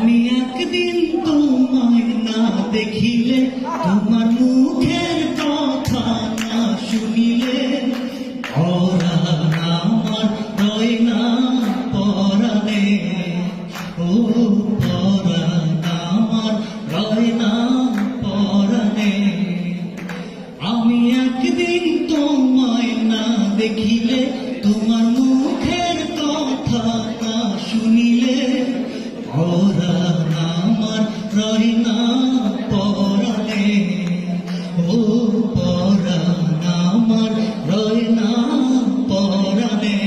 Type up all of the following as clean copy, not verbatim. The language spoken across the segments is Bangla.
আমি একদিন তোমায় না দেখিলে, তোমার মুখের কথা না শুনিলে, পরাণ আমার রয় না পরাণে। ও পরাণ আমার রয় না পরাণে। আমি একদিন তোমায় না দেখিলে, তোমার মুখের কথা না শুনিলে, পরাণ আমার রয় না পরাণে। ও পরাণ আমার রয় না পরাণে।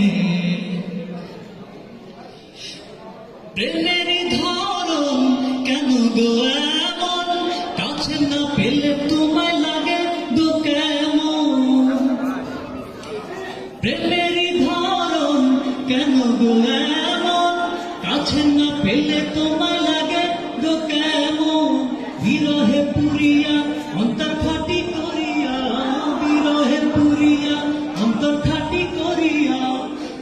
প্রেমেরই ধরন কেন গো এমন, কাছে না পেলে তোমায় লাগে গো কেমন। প্রেমেরই ধরন কেন গো এমন, কাছে না পেলে তোমায় লাগে গো কেমন। বিরহে পুরিয়া অন্তর খাটি করিয়া, বিরহে পুরিয়া অন্তর খাটি করিয়া,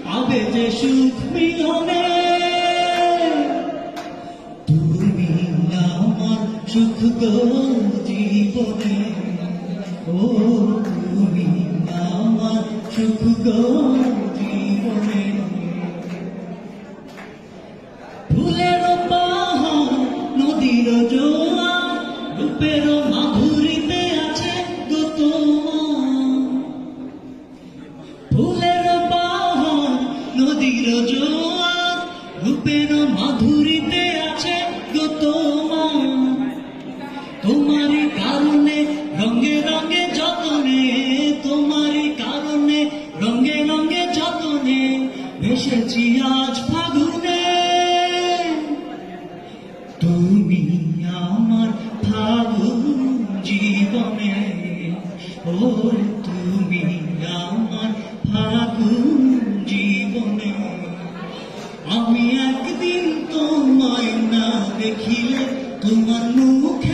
পাবে যে সুখ মিলনে। তুমি আমার সুখ গো জীবনে। ও তুমি আমার সুখ গো জীবনে। ফুলের পাহাড় নদীর জোয়ার, রূপের মাধুরীতে আছে গো তোমার। ফুলের পাহাড় নদীর জোয়ার, রূপের মাধুরীতে আছে গো তোমার। তোমারই কারণে রঙে রঙে যতনে, তোমারই কারণে রঙে রঙে যতনে, ভেসেছি আজ ফাগুনে। তুমি আমার ফাগুন জীবনে। ও তুমি আমার ফাগুন জীবনে। আমি একদিন তোমায় না দেখিলে, তোমার মুখে